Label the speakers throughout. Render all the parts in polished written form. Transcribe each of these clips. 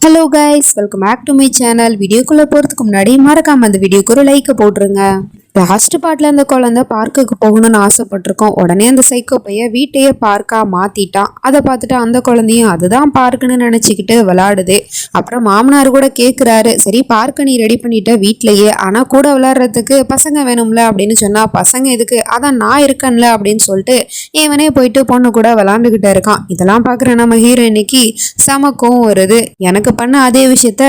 Speaker 1: Hello guys, welcome back to my channel. வீடியோக்குள்ளே போகிறதுக்கு முன்னாடி மறக்காமல் அந்த வீடியோக்கு ஒரு லைக்கை போட்டுருங்க. லாஸ்ட் பார்ட்ல அந்த குழந்தை பார்க்குக்கு போகணும்னு ஆசைப்பட்டிருக்கோம். உடனே அந்த சைக்கோ பையன் வீட்டையே பார்க்கா மாத்திட்டான். அதை பார்த்துட்டு அந்த குழந்தையும் அதுதான் பார்க்குன்னு நினச்சிக்கிட்டு விளாடுது. அப்புறம் மாமனார் கூட கேட்குறாரு, சரி பார்க்க நீ ரெடி பண்ணிட்ட வீட்லயே, ஆனால் கூட விளாட்றதுக்கு பசங்க வேணும்ல அப்படின்னு சொன்னா, பசங்க எதுக்கு, அதான் நான் இருக்கேன்ல அப்படின்னு சொல்லிட்டு இவனே போயிட்டு பொண்ணு கூட விளாண்டுக்கிட்டு இருக்கான். இதெல்லாம் பார்க்குற நம்ம ஹீரோயினிக்கு சமக்கும் வருது. எனக்கு பண்ண அதே விஷயத்த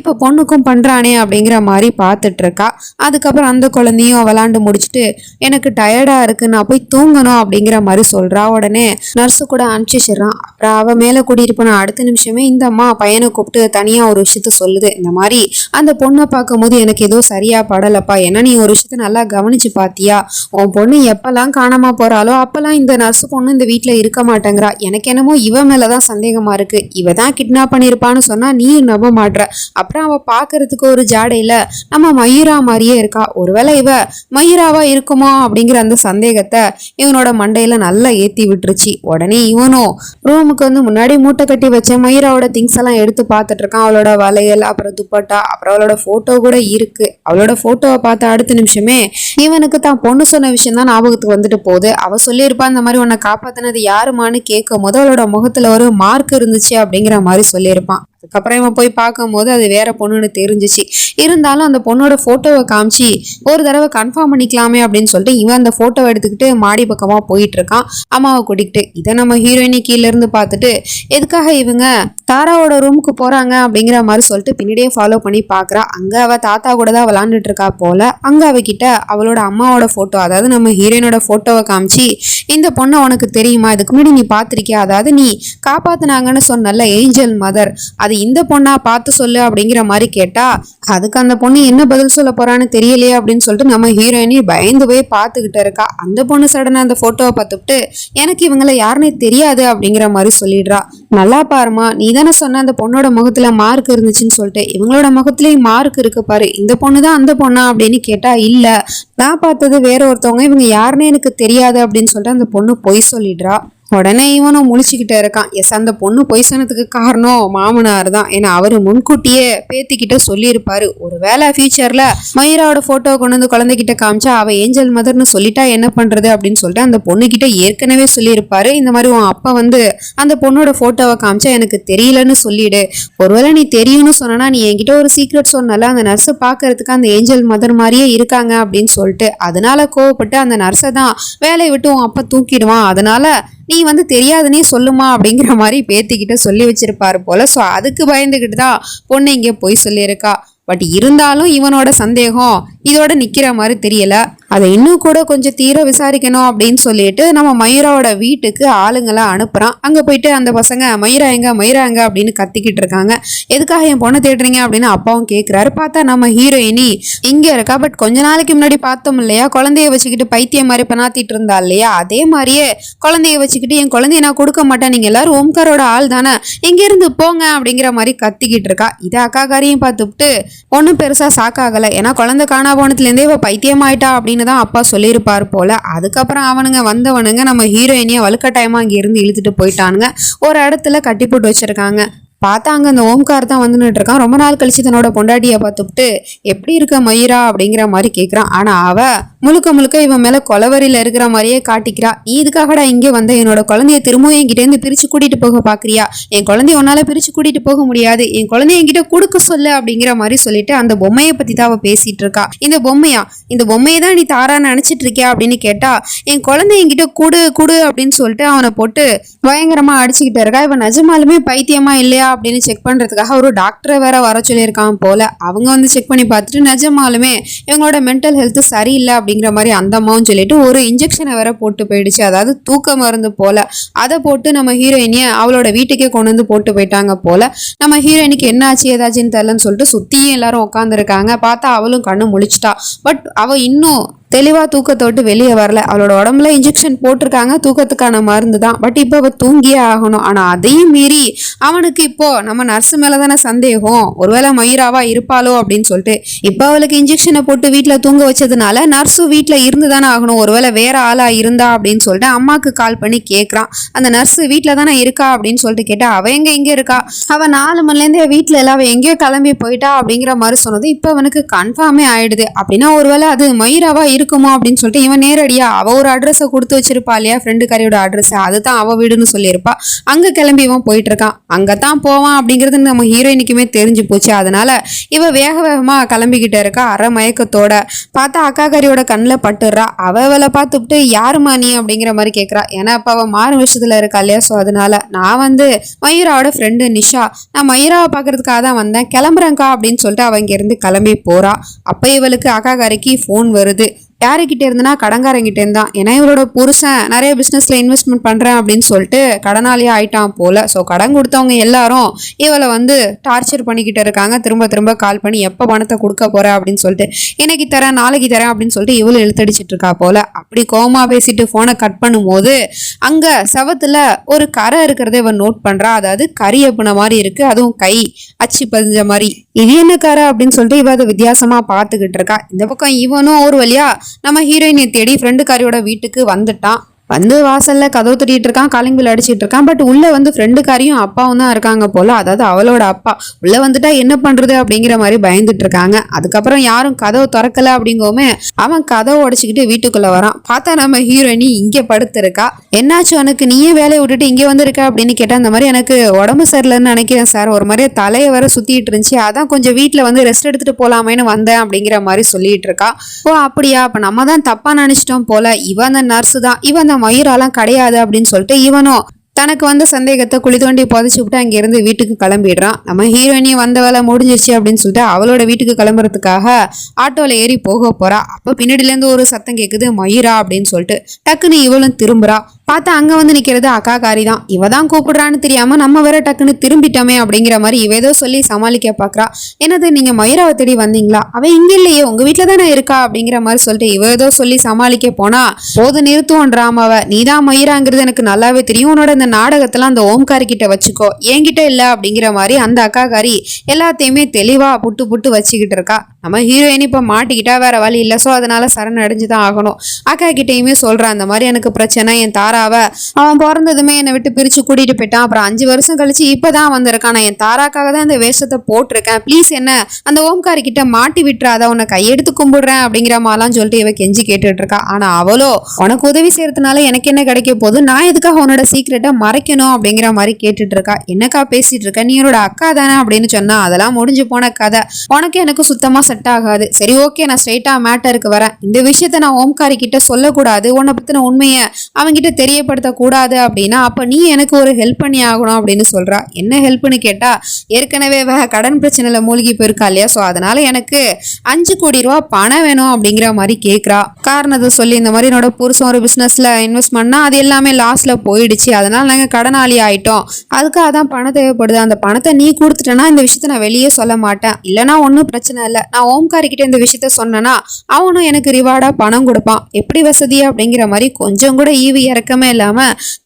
Speaker 1: இப்போ பொண்ணுக்கும் பண்ணுறானே அப்படிங்கிற மாதிரி பார்த்துட்டு இருக்கா. அதுக்கப்புறம் அந்த குழந்தையும் விளாண்டு முடிச்சுட்டு எனக்கு டயர்டா இருக்கு, நான் போய் தூங்கணும் அப்படிங்கிற மாதிரி சொல்றா. உடனே நர்ஸு கூட அனுப்பிச்சிடுறான். அப்புறம் அவ மேல கூட்டிட்டு போன அடுத்த நிமிஷமே இந்த அம்மா பையனை கூப்பிட்டு தனியா ஒரு விஷயத்த சொல்லுது. இந்த மாதிரி அந்த பொண்ணை பார்க்கும்போது எனக்கு ஏதோ சரியா படலப்பா, ஏன்னா நீ ஒரு விஷயத்த நல்லா கவனிச்சு பாத்தியா, உன் பொண்ணு எப்பெல்லாம் காணாம போறாளோ அப்பெல்லாம் இந்த நர்ஸு பொண்ணு இந்த வீட்டுல இருக்க மாட்டேங்கிறா. எனக்கு என்னமோ இவ மேலதான் சந்தேகமா இருக்கு, இவ தான் கிட்னாப் பண்ணிருப்பான்னு சொன்னா நீ நம்ப மாட்ற. அப்புறம் அவ பாக்குறதுக்கு ஒரு ஜாடையில நம்ம மயூரா மாதிரியே இருக்கா, ஒருவேளை இவ மயூராவா இருக்குமோ அப்படிங்கிற அந்த சந்தேகத்தை இவனோட மண்டையில நல்லா ஏத்தி விட்டுருச்சு. உடனே இவனும் ரூமுக்கு வந்து முன்னாடி மூட்டை கட்டி வச்ச மயூராவோட திங்ஸ் எல்லாம் எடுத்து பார்த்துட்டு இருக்கான். அவளோட வளையல், அப்புறம் துப்பட்டா, அப்புறம் அவளோட போட்டோ கூட இருக்கு. அவளோட போட்டோவை பார்த்த அடுத்த நிமிஷமே இவனுக்கு தான் பொண்ணு சொன்ன விஷயம் தான் ஞாபகத்துக்கு வந்துட்டு போகுது. அவ சொல்லியிருப்பா இந்த மாதிரி உன்னை காப்பாத்தினது யாருமான்னு கேட்கும் போது அவளோட முகத்துல ஒரு மார்க் இருந்துச்சு அப்படிங்கிற மாதிரி சொல்லியிருப்பான். அதுக்கப்புறம் இவன் போய் பார்க்கும்போது அது வேற பொண்ணுன்னு தெரிஞ்சிச்சு. இருந்தாலும் அந்த பொண்ணோட போட்டோவை காமிச்சு ஒரு தடவை கன்ஃபார்ம் பண்ணிக்கலாமே அப்படின்னு சொல்லிட்டு இவன் அந்த போட்டோவை எடுத்துக்கிட்டு மாடி பக்கமா போயிட்டு இருக்கான் அம்மாவை கூட்டிகிட்டு. இதை நம்ம ஹீரோயினி கீழே இருந்து பார்த்துட்டு எதுக்காக இவங்க தாராவோட ரூமுக்கு போறாங்க அப்படிங்கிற மாதிரி சொல்லிட்டு பின்னாடியே ஃபாலோ பண்ணி பாக்குறா. அங்க அவ தாத்தா கூட தான் விளாண்டுட்டு இருக்கா போல. அங்க அவகிட்ட அவளோட அம்மாவோட போட்டோ, அதாவது நம்ம ஹீரோயினோட போட்டோவை காமிச்சு இந்த பொண்ணை உனக்கு தெரியுமா, இதுக்கு முன்னாடி நீ பார்த்திருக்கியா, அதாவது நீ காப்பாத்தினாங்கன்னு சொன்னல ஏஞ்சல் மதர், அது இந்த பொண்ணா பார்த்து சொல்லு அப்படிங்கிற மாதிரி கேட்டா, அதுக்கு அந்த பொண்ணு என்ன பதில் சொல்ல போறான்னு தெரியலையே அப்படின்னு சொல்லிட்டு நம்ம ஹீரோயினி பயந்து போய் பார்த்துக்கிட்டு இருக்கா. அந்த பொண்ணு சடனா அந்த போட்டோவை பார்த்துட்டு எனக்கு இவங்கள யாருன்னே தெரியாது அப்படிங்கிற மாதிரி சொல்லிடுறா. நல்லா பாருமா, நீ தானே சொன்ன அந்த பொண்ணோட முகத்துல மார்க் இருந்துச்சுன்னு சொல்லிட்டு, இவங்களோட முகத்துலயும் மார்க் இருக்கு பாரு, இந்த பொண்ணு தான் அந்த பொண்ணா அப்படின்னு கேட்டா, இல்ல நான் பார்த்தது வேற ஒருத்தவங்க, இவங்க யாருன்னு எனக்கு தெரியாது அப்படின்னு சொல்லிட்டு அந்த பொண்ணு பொய் சொல்லிடுறா. உடனே இவனும் முழிச்சுக்கிட்டே இருக்கான். எஸ், அந்த பொண்ணு பொய் சொன்னதுக்கு காரணம் மாமனார் தான். ஏன்னா அவரு முன்கூட்டியே பேத்திக்கிட்ட சொல்லியிருப்பாரு, ஒருவேளை ஃபியூச்சர்ல மயூராவோட போட்டோ கொண்டு வந்து குழந்தைகிட்ட காமிச்சா அவ ஏஞ்சல் மதர்னு சொல்லிட்டா என்ன பண்றது அப்படின்னு சொல்லிட்டு அந்த பொண்ணுகிட்ட ஏற்கனவே சொல்லியிருப்பாரு, இந்த மாதிரி உன் அப்பா வந்து அந்த பொண்ணோட போட்டோவை காமிச்சா எனக்கு தெரியலன்னு சொல்லிடு, ஒருவேளை நீ தெரியும்னு சொன்னா நீ என்கிட்ட ஒரு சீக்ரெட் சொன்னல, அந்த நர்ஸை பாக்குறதுக்கு அந்த ஏஞ்சல் மதர் மாதிரியே இருக்காங்க அப்படின்னு சொல்லிட்டு, அதனால கோவப்பட்டு அந்த நர்ஸை தான் வேலையை விட்டு உன் அப்பா தூக்கிடுவான், அதனால நீ வந்து தெரியாதுன்னே சொல்லுமா அப்படிங்கிற மாதிரி பேத்திக்கிட்ட சொல்லி வச்சிருப்பாரு போல. ஸோ அதுக்கு பயந்துக்கிட்டு தான் பொண்ணு இங்கே போய் சொல்லியிருக்கா. பட் இருந்தாலும் இவனோட சந்தேகம் இதோட நிக்கிற மாதிரி தெரியல. அதை இன்னும் கூட கொஞ்சம் தீர விசாரிக்கணும் அப்படின்னு சொல்லிட்டு நம்ம மயூராவோட வீட்டுக்கு ஆளுங்களை அனுப்புறான். அங்க போயிட்டு அந்த பசங்க மயூரா எங்க அப்படின்னு கத்திக்கிட்டு இருக்காங்க. எதுக்காக என் பொண்ணை தேடுறீங்க அப்படின்னு அப்பாவும் கேட்கிறாரு. பார்த்தா நம்ம ஹீரோயினி இங்க இருக்கா. பட் கொஞ்ச நாளைக்கு முன்னாடி பார்த்தோம் இல்லையா, குழந்தைய வச்சுக்கிட்டு பைத்தியம் மாதிரி பணாத்திட்டு இருந்தா இல்லையா, அதே மாதிரியே குழந்தைய வச்சுக்கிட்டு என் குழந்தைய நான் கொடுக்க மாட்டேன், நீங்க எல்லாரும் ஓம்காரோட ஆள் தானே, எங்க இருந்து போங்க அப்படிங்கிற மாதிரி கத்திக்கிட்டு இருக்கா. இதை அக்காக்காரையும் பார்த்துட்டு ஒன்றும் பெருசா சாக்காகலை. ஏன்னா குழந்தை காணா போனதுலேருந்தே இவ பைத்தியமாயிட்டா அப்படின்னு தான் அப்பா சொல்லியிருப்பார் போல. அதுக்கப்புறம் அவனுங்க வந்தவனுங்க நம்ம ஹீரோயினியை வலுக்கட்டாயமா அங்கே இருந்து இழுத்துட்டு போயிட்டானுங்க. ஒரு இடத்துல கட்டி போட்டு வச்சிருக்காங்க. பார்த்தா அங்கே அந்த ஓம்கார் தான் வந்துட்டு இருக்கான். ரொம்ப நாள் கழிச்சு தன்னோட பொண்டாட்டியை பார்த்துட்டு எப்படி இருக்க மயூரா அப்படிங்கிற மாதிரி கேட்குறான். ஆனால் அவ முழுக்க முழுக்க இவன் மேலே கொலவரியில் இருக்கிற மாதிரியே காட்டிக்கிறா. நீ இதுக்காகடா இங்கே வந்த, என்னோட குழந்தைய திரும்பவும் என்கிட்டேருந்து பிரித்து கூட்டிகிட்டு போக பார்க்குறியா, என் குழந்தைய உன்னால் பிரித்து கூட்டிகிட்டு போக முடியாது, என் குழந்தைய என்கிட்ட கொடுக்க சொல்லு அப்படிங்கிற மாதிரி சொல்லிட்டு அந்த பொம்மையை பற்றி தான் அவள் பேசிகிட்டு இருக்கா. இந்த பொம்மையை தான் நீ தாரான்னு நினச்சிட்டு இருக்கியா அப்படின்னு கேட்டா, என் குழந்தைய என்கிட்ட குடு அப்படின்னு சொல்லிட்டு அவனை போட்டு பயங்கரமாக அடிச்சுக்கிட்டு இருக்கா. இவன் நிஜமாலுமே பைத்தியமா இல்லையா அப்படின்னு செக் பண்றதுக்காக ஒரு டாக்டரை வேற வர சொல்லியிருக்கான் போல. அவங்க வந்து செக் பண்ணி பார்த்துட்டு நிஜமாலுமே இவங்களோட மென்டல் ஹெல்த் சரியில்லை அப்படிங்கிற மாதிரி அந்த அம்மாவும் சொல்லிட்டு ஒரு இன்ஜெக்ஷனை வேற போட்டு போயிடுச்சு, அதாவது தூக்க மருந்து போல. அதை போட்டு நம்ம ஹீரோயினிய அவளோட வீட்டுக்கே கொண்டு வந்து போட்டு போயிட்டாங்க போல. நம்ம ஹீரோயினுக்கு என்ன ஆச்சு ஏதாச்சுன்னு தெரியலன்னு சொல்லிட்டு சுத்தியும் எல்லாரும் உட்காந்துருக்காங்க. பார்த்தா அவளும் கண்ணு முழிச்சிட்டா. பட் அவ இன்னும் தெளிவா தூக்கத்தை விட்டு வெளியே வரல. அவளோட உடம்புல இன்ஜெக்ஷன் போட்டிருக்காங்க, தூக்கத்துக்கான மருந்து தான். பட் இப்போ அவ தூங்கியே ஆகணும். ஆனா அதையும் மீறி அவனுக்கு இப்போ நம்ம நர்ஸ் மேலதானே சந்தேகம், ஒருவேளை மயூராவா இருப்பாளோ அப்படின்னு சொல்லிட்டு இப்போ அவளுக்கு இன்ஜெக்ஷனை போட்டு வீட்டுல தூங்க வச்சதுனால நர்ஸும் வீட்டுல இருந்து தானே ஆகணும். ஒருவேளை வேற ஆளா இருந்தா அப்படின்னு சொல்லிட்டு அம்மாக்கு கால் பண்ணி கேட்கறான். அந்த நர்ஸ் வீட்டுல தானே இருக்கா அப்படின்னு சொல்லிட்டு கேட்டா அவ எங்க இருக்கா, அவ 4 மணிலேருந்தே வீட்டுல எல்லாம் அவ எங்கேயோ கிளம்பி போயிட்டா அப்படிங்கிற மாதிரி சொன்னது இப்போ அவனுக்கு கன்ஃபார்மே ஆயிடுது. அப்படின்னா ஒருவேளை அது மயூராவா இருக்குமோ அப்படின்னு சொல்லிட்டு இவன் நேரடியா அவ ஒரு அட்ரஸை கொடுத்து வச்சிருப்பா இல்லையா, ஃப்ரெண்டு கரையோட அட்ரஸ், அதுதான் அவ வீடுன்னு சொல்லியிருப்பா. அங்க கிளம்பி இவன் போயிட்டு இருக்கான். அங்கதான் போவான் அப்படிங்கிறது நம்ம ஹீரோயினுக்குமே தெரிஞ்சு போச்சு. அதனால இவ வேக வேகமா கிளம்பிக்கிட்டே இருக்கா. அரை மயக்கத்தோட பார்த்தா அக்கா கறியோட கண்ணில் பட்டுடுறா. அவளை பார்த்துட்டு யாருமா நீ அப்படிங்கிற மாதிரி கேட்கறா. ஏன்னா இப்ப அவ மாறு விஷயத்துல இருக்கா இல்லையா. ஸோ அதனால நான் மயூராவோட ஃப்ரெண்டு நிஷா, நான் மயூராவை பார்க்கறதுக்காக தான் வந்தேன், கிளம்புறேங்க்கா அப்படின்னு சொல்லிட்டு அவங்க இருந்து கிளம்பி போறா. அப்ப இவளுக்கு அக்கா கறிக்கு ஃபோன் வருது. யாருக்கிட்ட இருந்துன்னா கடங்காரங்கிட்ட இருந்தான். ஏன்னா இவரோட புருஷன் நிறைய பிஸ்னஸ்ல இன்வெஸ்ட்மெண்ட் பண்றேன் அப்படின்னு சொல்லிட்டு கடனாளியா ஆயிட்டான் போல. ஸோ கடன் கொடுத்தவங்க எல்லாரும் இவளை டார்ச்சர் பண்ணிக்கிட்டு இருக்காங்க. திரும்ப திரும்ப கால் பண்ணி எப்போ பணத்தை கொடுக்க போற அப்படின்னு சொல்லிட்டு, இன்னைக்கு தரேன் நாளைக்கு தரேன் அப்படின்னு சொல்லிட்டு இவளு இழுத்தடிச்சிட்டு இருக்கா போல. அப்படி கோமா பேசிட்டு போனை கட் பண்ணும்போது அங்க செவத்துல ஒரு கரை இருக்கிறத இவன் நோட் பண்றா. அதாவது கறி அப்புன மாதிரி இருக்கு, அதுவும் கை அச்சு பதிஞ்ச மாதிரி. இது என்ன கரை அப்படின்னு சொல்லிட்டு இவ அதை வித்தியாசமா பார்த்துக்கிட்டு இருக்கா. இந்த பக்கம் இவனும் ஒரு வழியா நம்ம ஹீரோயினை தேடி ஃப்ரெண்டுக்காரியோட வீட்டுக்கு வந்துட்டான். வாசல்ல கதவு தட்டிட்டு இருக்கான், காலிங் பில் அடிச்சிட்டு இருக்கான். பட் உள்ள ஃப்ரெண்டுக்காரியும் அப்பாவும் தான் இருக்காங்க போல. அதாவது அவளோட அப்பா உள்ள வந்துட்டா என்ன பண்றது அப்படிங்கிற மாதிரி பயந்துட்டு இருக்காங்க. அதுக்கப்புறம் யாரும் கதவு திறக்கல அப்படிங்கவுமே அவன் கதவை உடைச்சிக்கிட்டு வீட்டுக்குள்ள வரான். பார்த்தா நம்ம ஹீரோயினி இங்கே படுத்திருக்கா. என்னாச்சு உனக்கு, நீயே வேலையை விட்டுட்டு இங்கே வந்திருக்க அப்படின்னு கேட்டா, இந்த மாதிரி எனக்கு உடம்பு சரியில்லைன்னு நினைக்கிறேன் சார், ஒரு மாதிரியே தலையை வர சுத்திட்டு இருந்துச்சு, அதான் கொஞ்சம் வீட்டுல ரெஸ்ட் எடுத்துட்டு போலாமேன்னு வந்தேன் அப்படிங்கிற மாதிரி சொல்லிட்டு இருக்கா. ஓ அப்படியா, அப்ப நம்ம தான் தப்பா நினைச்சிட்டோம் போல, இவன் அந்த நர்ஸ் தான், இவன் மயூராலாம் கிடையாது அப்படின்னு சொல்லிட்டு இவனும் தனக்கு சந்தேகத்தை குழி தோண்டி புதைச்சு விட்டு அங்கிருந்து வீட்டுக்கு கிளம்பிடுறான். நம்ம ஹீரோயினியும் வந்த வேலை முடிஞ்சிருச்சு அப்படின்னு சொல்லிட்டு அவளோட வீட்டுக்கு கிளம்புறதுக்காக ஆட்டோல ஏறி போக போறா. அப்ப பின்னாடில இருந்து ஒரு சத்தம் கேக்குது, மயூரா அப்படின்னு சொல்லிட்டு. டக்குன்னு இவளும் திரும்புறா. பார்த்தா அங்க நிக்கிறது அக்கா காரி தான். இவ தான் கூப்பிடுறான்னு தெரியாம நம்ம வேற டக்குன்னு திரும்பிட்டோமே அப்படிங்கிற மாதிரி இவ ஏதோ சொல்லி சமாளிக்க பாக்குறா. என்னது நீங்க மயூராவை தேடி வந்தீங்களா, அவ இங்க இல்லையே உங்க வீட்டுல தானே இருக்கா அப்படிங்கிற மாதிரி சொல்லிட்டு இவ ஏதோ சொல்லி சமாளிக்க போனா, போது நிறுத்துவோன்றாமவ, நீதான் மயூராங்கிறது எனக்கு நல்லாவே தெரியும், உன்னோட இந்த நாடகத்தெல்லாம் அந்த ஓம்காரி கிட்ட வச்சுக்கோ, என்கிட்ட இல்ல அப்படிங்கிற மாதிரி அந்த அக்கா காரி எல்லாத்தையுமே தெளிவா புட்டு புட்டு வச்சுக்கிட்டு இருக்கா. நம்ம ஹீரோயின் இப்ப மாட்டிக்கிட்டா வேற வழி இல்லை. ஸோ அதனால சரண் அடைஞ்சுதான் ஆகணும். அக்கா கிட்டேயுமே சொல்றான், அந்த மாதிரி எனக்கு பிரச்சனை, என் தாராவ அவன் பிறந்ததுமே என்னை விட்டு பிரிச்சு கூட்டிட்டு போயிட்டான், அப்புறம் 5 வருஷம் கழிச்சு இப்பதான் வந்திருக்கான், நான் என் தாராக்காக தான் இந்த வேஷத்தை போட்டிருக்கேன், ப்ளீஸ் என்ன அந்த ஓம்காரி கிட்ட மாட்டி விட்டுறாத, உன்னை கையெடுத்து கும்பிடுறேன் அப்படிங்கிற மாதிரிலாம் சொல்லிட்டு இவ கெஞ்சி கேட்டுட்டு இருக்கா. ஆனா அவளோ, உனக்கு உதவி செய்யறதுனால எனக்கு என்ன கிடைக்க போகுது, நான் எதுக்காக உன்னோட சீக்கிரட்டை மறைக்கணும் அப்படிங்கிற மாதிரி கேட்டுட்டு இருக்கா. என்னக்கா பேசிட்டு இருக்க, நீ என்னோட அக்கா தானே அப்படின்னு சொன்னா, அதெல்லாம் முடிஞ்சு போன கதை, உனக்கு எனக்கு சுத்தமா செட் ஆகாது. சரி ஓகே, நான் ஸ்ட்ரைட்டா மேட்டருக்கு வரேன். இந்த விஷயத்த நான் ஓம்காரி கிட்ட சொல்லக்கூடாது, உன்னை பத்தின உண்மையை அவங்கிட்ட தெரியப்படுத்த கூடாது அப்படின்னா அப்ப நீ எனக்கு ஒரு ஹெல்ப் பண்ணி ஆகணும் அப்படின்னு சொல்றா. என்ன ஹெல்ப்னு கேட்டா, ஏற்கனவே கடன் பிரச்சனையில மூழ்கி போயிருக்கா இல்லையா, ஸோ அதனால எனக்கு 5 கோடி ரூபா பணம் வேணும் அப்படிங்கிற மாதிரி கேட்குறா. காரணத்தை சொல்லி, இந்த மாதிரி என்னோட புருஷன் ஒரு பிசினஸ்ல இன்வெஸ்ட் பண்ணா அது எல்லாமே லாஸ்ல போயிடுச்சு, அதனால நாங்கள் கடனாளி ஆயிட்டோம், அதுக்காக தான் பணம் தேவைப்படுது, அந்த பணத்தை நீ கொடுத்துட்டேன்னா இந்த விஷயத்த நான் வெளியே சொல்ல மாட்டேன், இல்லைன்னா ஒன்றும் பிரச்சனை இல்லை, நான் ஓம்காரி கிட்ட இந்த விஷயத்த சொன்னேன்னா அவனும் எனக்கு ரிவார்டா பணம் கொடுப்பான், எப்படி வசதி அப்படிங்கிற மாதிரி கொஞ்சம் கூட ஈவு இறக்கமே இல்லாம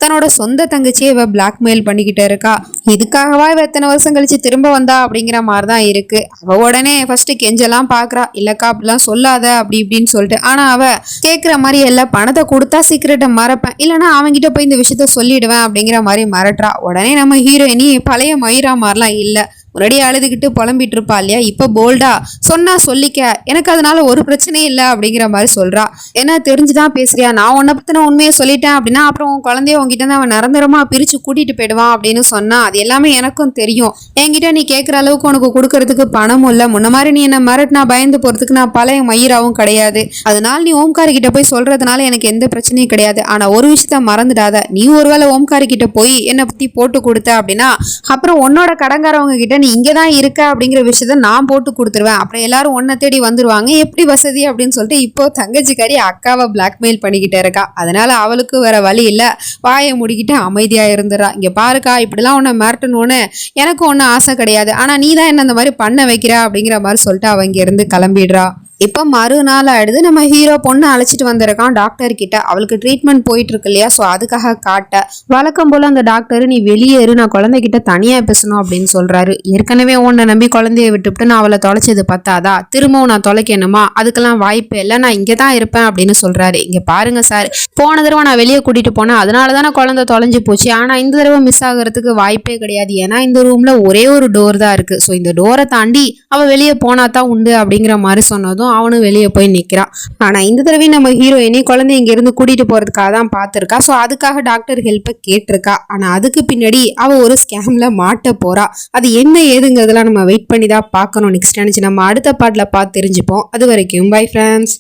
Speaker 1: தன்னோட சொந்த தங்கச்சியை இவ பிளாக்மெயில் பண்ணிக்கிட்டே இருக்கா. இதுக்காகவா இவ எத்தனை வருஷம் கழிச்சு திரும்ப வந்தா அப்படிங்கிற மாதிரிதான் இருக்கு. அவ உடனே ஃபர்ஸ்ட் கெஞ்செல்லாம் பாக்குறா, இல்லக்கா அப்படிலாம் சொல்லாத அப்படி இப்படின்னு சொல்லிட்டு. ஆனா அவ கேட்குற மாதிரி எல்லாம் பணத்தை கொடுத்தா சீக்கிரட்டை மறைப்பேன், இல்லைன்னா அவங்கிட்ட போய் இந்த விஷயத்த சொல்லிடுவேன் அப்படிங்கிற மாதிரி மிரட்டுறா. உடனே நம்ம ஹீரோயினி பழைய மயூரா மாதிரிலாம் இல்லை, முன்னாடி அழுதுகிட்டு புலம்பிட்டு இருப்பா இல்லையா, இப்ப போல்டா சொன்னா சொல்லிக்க, எனக்கு அதனால ஒரு பிரச்சனையும் இல்லை அப்படிங்கிற மாதிரி சொல்றா. என்ன தெரிஞ்சுதான் பேசுறியா, நான் உன்னை பத்தின உண்மையை சொல்லிட்டேன் அப்படின்னா அப்புறம் உன் குழந்தைய உங்ககிட்ட இருந்து அவன் நிரந்தரமா பிரிச்சு கூட்டிட்டு போயிடுவான் அப்படின்னு சொன்னா, அது எல்லாமே எனக்கும் தெரியும், என்கிட்ட நீ கேட்குற அளவுக்கு உனக்கு கொடுக்கறதுக்கு பணமும் இல்லை, முன்ன மாதிரி நீ என்ன மிரட்டினா பயந்து போறதுக்கு நான் பழைய மயூராவும் கிடையாது, அதனால நீ ஓம்காரி கிட்ட போய் சொல்றதுனால எனக்கு எந்த பிரச்சனையும் கிடையாது. ஆனா ஒரு விஷயத்த மறந்துடாத, நீ ஒருவேளை ஓம்காரி கிட்ட போய் என்னை பத்தி போட்டு கொடுத்த அப்படின்னா அப்புறம் உன்னோட கடங்காரவங்க கிட்ட நீ இங்கதான் இருக்க அப்படிங்கிற விஷயத்த நான் போட்டு கொடுத்துருவேன், அப்புறம் எல்லாரும் ஒன்ன தேடி வந்துருவாங்க, எப்படி வசதி அப்படின்னு சொல்லிட்டு இப்போ தங்கச்சிக்காரி அக்காவை பிளாக்மெயில் பண்ணிக்கிட்டே இருக்கா. அதனால அவளுக்கு வேற வழி இல்ல, வாயை முடிக்கிட்டு அமைதியா இருந்துடா. இங்க பாருக்கா, இப்படிலாம் உன்னை மிரட்டணும்னு எனக்கு ஒன்னும் ஆசை கிடையாது, ஆனா நீ தான் என்ன அந்த மாதிரி பண்ண வைக்கிற அப்படிங்கிற மாதிரி சொல்லிட்டு அவங்க இருந்து கிளம்பிடுறா. இப்போ மறுநாள் ஆயிடுது. நம்ம ஹீரோ பொண்ணு அழைச்சிட்டு வந்திருக்கான் டாக்டர் கிட்ட. அவளுக்கு ட்ரீட்மெண்ட் போயிட்டு இருக்கு இல்லையா, ஸோ அதுக்காக காட்ட வழக்கம் போல அந்த டாக்டர் நீ வெளியேறு, நான் குழந்தைகிட்ட தனியா பேசணும் அப்படின்னு சொல்றாரு. ஏற்கனவே உன்னை நம்பி குழந்தைய விட்டுவிட்டு நான் அவளை தொலைச்சது பத்தாதா, திரும்பவும் நான் தொலைக்கணுமா, அதுக்கெல்லாம் வாய்ப்பு இல்லை, நான் இங்கே தான் இருப்பேன் அப்படின்னு சொல்றாரு. இங்க பாருங்க சார், போன தடவை நான் வெளியே கூட்டிட்டு போனேன், அதனால தானே குழந்தை தொலைஞ்சு போச்சு. ஆனா இந்த தடவை மிஸ் ஆகிறதுக்கு வாய்ப்பே கிடையாது. ஏன்னா இந்த ரூம்ல ஒரே ஒரு டோர் தான் இருக்கு. ஸோ இந்த டோரை தாண்டி அவ வெளியே போனா தான் உண்டு அப்படிங்கிற மாதிரி சொன்னதும் அவனும் வெளியே போய் நிற்கிறான். ஆனால் இந்த தடவை நம்ம ஹீரோயினி குழந்தை இங்கேருந்து கூட்டிகிட்டு போகிறதுக்காக தான் பார்த்துருக்கா. ஸோ அதுக்காக டாக்டர் ஹெல்ப்பை கேட்டிருக்கா. ஆனால் அதுக்கு பின்னாடி அவள் ஒரு ஸ்கேமில் மாட்ட போகிறா. அது என்ன ஏதுங்கிறதுலாம் நம்ம வெயிட் பண்ணி தான் பார்க்கணும். நெக்ஸ்ட் நினச்சி நம்ம அடுத்த பாட்டில் பார்த்து தெரிஞ்சுப்போம். அது வரைக்கும் பை ஃப்ரெண்ட்ஸ்.